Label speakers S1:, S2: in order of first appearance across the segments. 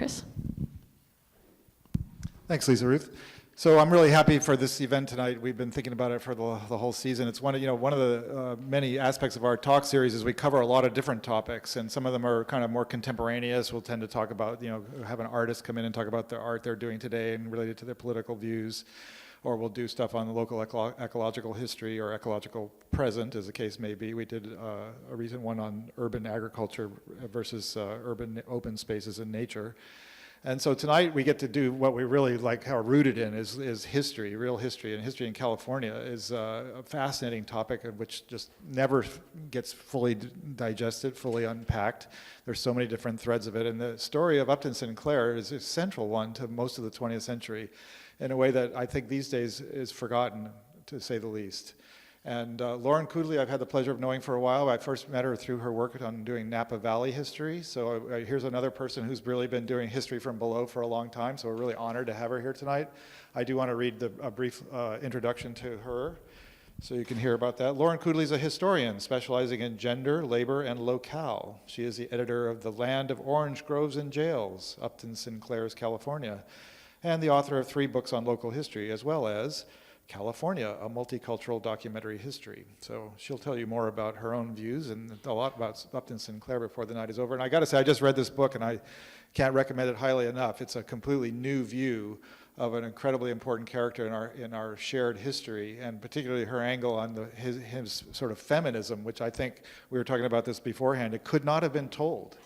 S1: Chris.
S2: Thanks, Lisa Ruth. So I'm really happy for this event tonight. We've been thinking about it for the whole season. It's one of the many aspects of our talk series is we cover a lot of different topics, and some of them are kind of more contemporaneous. We'll tend to talk about, have an artist come in and talk about the art they're doing today and related to their political views, or we'll do stuff on the local ecological history or ecological present, as the case may be. We did a recent one on urban agriculture versus urban open spaces and nature. And so tonight we get to do what we really like, how rooted in is history, real history. And history in California is a fascinating topic which just never gets fully digested, fully unpacked. There's so many different threads of it. And the story of Upton Sinclair is a central one to most of the 20th century in a way that I think these days is forgotten, to say the least. And Lauren Coodley, I've had the pleasure of knowing for a while. I first met her through her work on doing Napa Valley history. So here's another person who's really been doing history from below for a long time. So we're really honored to have her here tonight. I do want to read a brief introduction to her so you can hear about that. Lauren Coodley is a historian specializing in gender, labor, and locale. She is the editor of The Land of Orange Groves and Jails, Upton Sinclair's California, and the author of 3 books on local history, as well as California, a multicultural documentary history. So she'll tell you more about her own views and a lot about Upton Sinclair before the night is over. And I got to say, I just read this book and I can't recommend it highly enough. It's a completely new view of an incredibly important character in our shared history, and particularly her angle on his sort of feminism, which I think we were talking about this beforehand. It could not have been told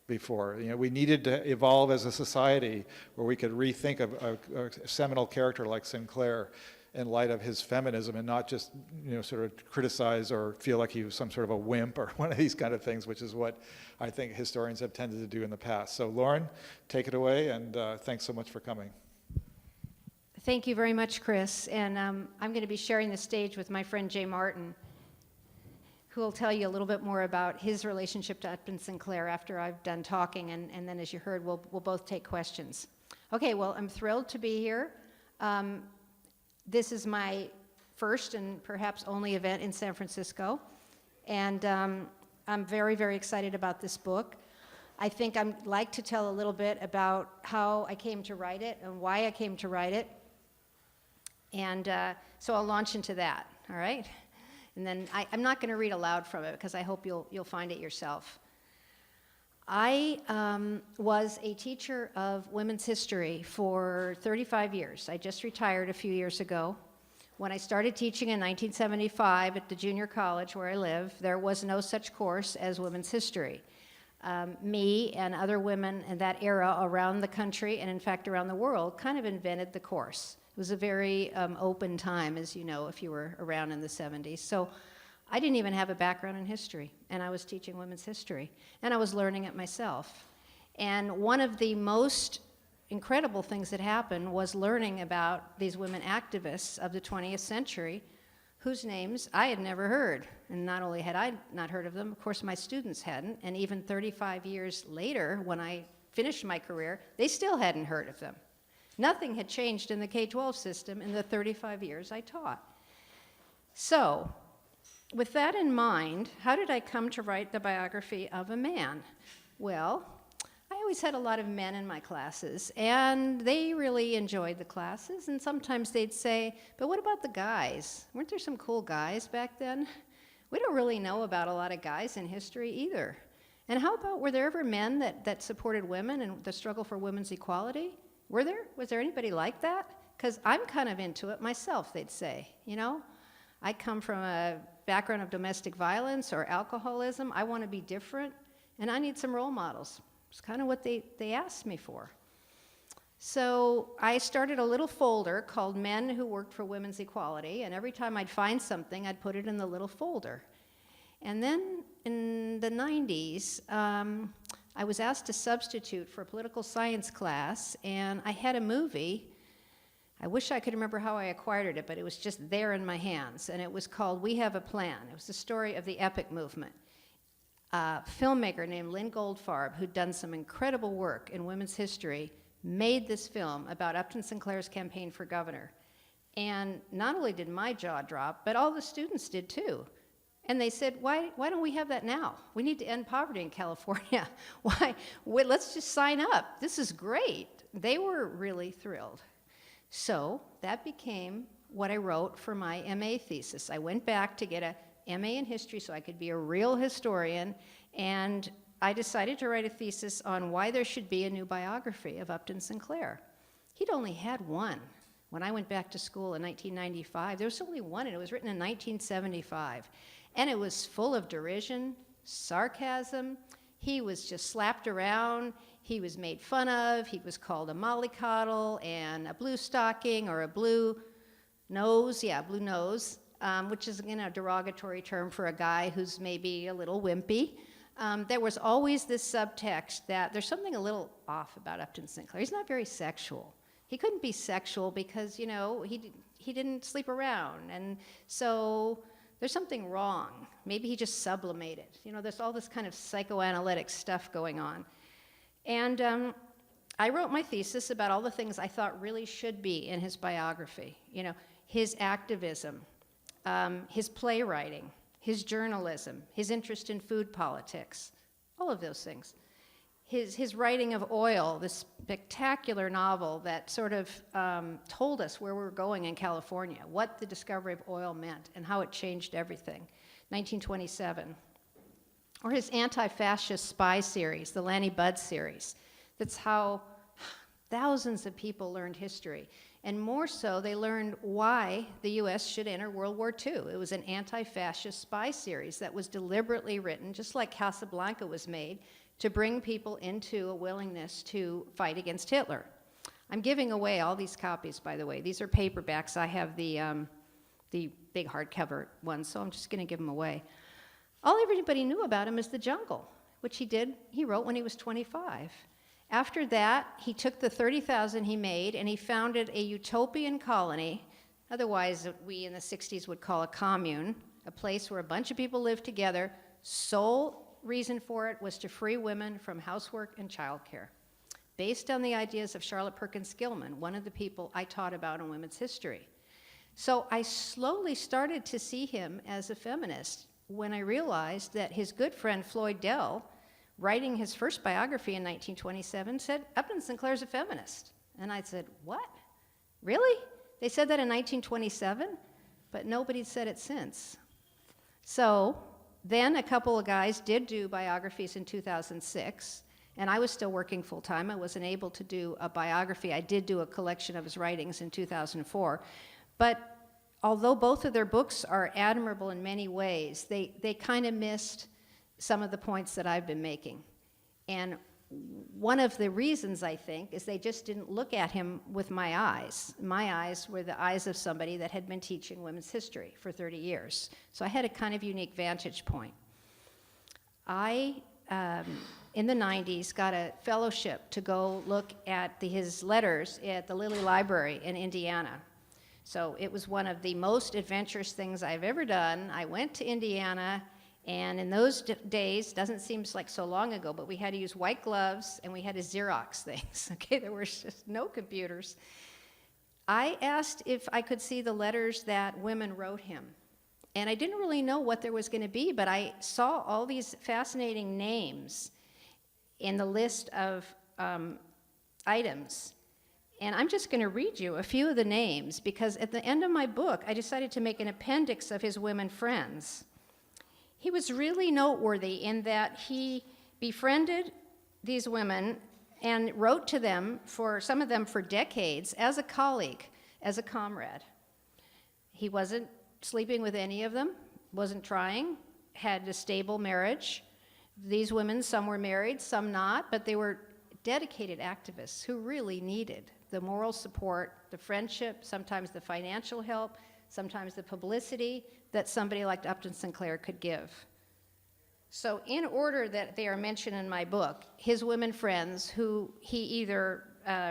S2: before. We needed to evolve as a society where we could rethink a seminal character like Sinclair in light of his feminism, and not just sort of criticize or feel like he was some sort of a wimp or one of these kind of things, which is what I think historians have tended to do in the past. So Lauren, take it away, and thanks so much for coming.
S3: Thank you very much, Chris. And I'm going to be sharing the stage with my friend Jay Martin, who will tell you a little bit more about his relationship to Upton Sinclair after I've done talking, and then, as you heard, we'll both take questions. Okay, well, I'm thrilled to be here. This is my first and perhaps only event in San Francisco, and I'm very, very excited about this book. I think I'd like to tell a little bit about how I came to write it and why I came to write it, and so I'll launch into that, all right? And then I'm not going to read aloud from it because I hope you'll find it yourself. I was a teacher of women's history for 35 years. I just retired a few years ago. When I started teaching in 1975 at the junior college where I live, there was no such course as women's history. Me and other women in that era around the country, and in fact around the world, kind of invented the course. It was a very open time, as you know, if you were around in the 70s. So I didn't even have a background in history, and I was teaching women's history, and I was learning it myself. And one of the most incredible things that happened was learning about these women activists of the 20th century whose names I had never heard. And not only had I not heard of them, of course my students hadn't, and even 35 years later, when I finished my career, they still hadn't heard of them. Nothing had changed in the K-12 system in the 35 years I taught. So, with that in mind, how did I come to write the biography of a man? Well, I always had a lot of men in my classes, and they really enjoyed the classes, and sometimes they'd say, but what about the guys? Weren't there some cool guys back then? We don't really know about a lot of guys in history either. And how about, were there ever men that supported women and the struggle for women's equality? Were there? Was there anybody like that? Because I'm kind of into it myself, they'd say, I come from a background of domestic violence or alcoholism. I want to be different, and I need some role models. It's kind of what they asked me for. So I started a little folder called Men Who Worked for Women's Equality, and every time I'd find something, I'd put it in the little folder. And then in the 90s, I was asked to substitute for a political science class, and I had a movie. I wish I could remember how I acquired it, but it was just there in my hands, and it was called We Have a Plan. It was the story of the epic movement. A filmmaker named Lynn Goldfarb, who'd done some incredible work in women's history, made this film about Upton Sinclair's campaign for governor. And not only did my jaw drop, but all the students did too. And they said, why don't we have that now? We need to end poverty in California. Let's just sign up. This is great. They were really thrilled. So that became what I wrote for my MA thesis. I went back to get a MA in history so I could be a real historian, and I decided to write a thesis on why there should be a new biography of Upton Sinclair. He'd only had one. When I went back to school in 1995, there was only one, and it was written in 1975. And it was full of derision, sarcasm. He was just slapped around. He was made fun of. He was called a mollycoddle and a blue stocking or a blue nose. Yeah, blue nose, which is, a derogatory term for a guy who's maybe a little wimpy. There was always this subtext that there's something a little off about Upton Sinclair. He's not very sexual. He couldn't be sexual because, he didn't sleep around. And so there's something wrong. Maybe he just sublimated. There's all this kind of psychoanalytic stuff going on. And I wrote my thesis about all the things I thought really should be in his biography. His activism, his playwriting, his journalism, his interest in food politics, all of those things. His writing of Oil, this spectacular novel that sort of told us where we were going in California, what the discovery of oil meant and how it changed everything, 1927. Or his anti-fascist spy series, the Lanny Budd series. That's how thousands of people learned history. And more so, they learned why the US should enter World War II. It was an anti-fascist spy series that was deliberately written, just like Casablanca was made, to bring people into a willingness to fight against Hitler. I'm giving away all these copies, by the way. These are paperbacks. I have the big hardcover ones, so I'm just going to give them away. All everybody knew about him is The Jungle, which he wrote when he was 25. After that, he took the 30,000 he made and he founded a utopian colony, otherwise we in the 60s would call a commune, a place where a bunch of people lived together. Sole reason for it was to free women from housework and childcare, based on the ideas of Charlotte Perkins Gilman, one of the people I taught about in women's history. So I slowly started to see him as a feminist when I realized that his good friend Floyd Dell, writing his first biography in 1927, said, Upton Sinclair's a feminist. And I said, what? Really? They said that in 1927? But nobody said it since. So then a couple of guys did do biographies in 2006, and I was still working full-time. I wasn't able to do a biography. I did do a collection of his writings in 2004. But although both of their books are admirable in many ways, they kind of missed some of the points that I've been making. And one of the reasons, I think, is they just didn't look at him with my eyes. My eyes were the eyes of somebody that had been teaching women's history for 30 years. So I had a kind of unique vantage point. I, in the 90s, got a fellowship to go look at his letters at the Lilly Library in Indiana. So it was one of the most adventurous things I've ever done. I went to Indiana, and in those days, doesn't seem like so long ago, but we had to use white gloves and we had to Xerox things, okay? There were just no computers. I asked if I could see the letters that women wrote him. And I didn't really know what there was going to be, but I saw all these fascinating names in the list of items. And I'm just going to read you a few of the names, because at the end of my book, I decided to make an appendix of his women friends. He was really noteworthy in that he befriended these women and wrote to them, for some of them for decades, as a colleague, as a comrade. He wasn't sleeping with any of them, wasn't trying, had a stable marriage. These women, some were married, some not, but they were dedicated activists who really needed the moral support, the friendship, sometimes the financial help, sometimes the publicity that somebody like Upton Sinclair could give. So in order that they are mentioned in my book, his women friends who he either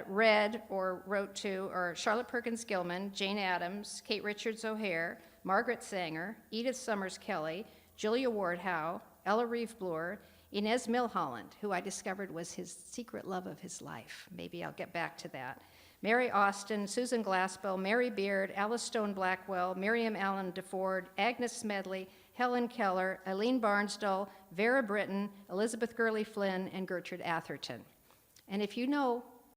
S3: read or wrote to are Charlotte Perkins Gilman, Jane Addams, Kate Richards O'Hare, Margaret Sanger, Edith Summers Kelly, Julia Ward Howe, Ella Reeve Bloor, Inez Milholland, who I discovered was his secret love of his life. Maybe I'll get back to that. Mary Austin, Susan Glaspell, Mary Beard, Alice Stone Blackwell, Miriam Allen DeFord, Agnes Smedley, Helen Keller, Eileen Barnsdall, Vera Britton, Elizabeth Gurley Flynn, and Gertrude Atherton. And if you know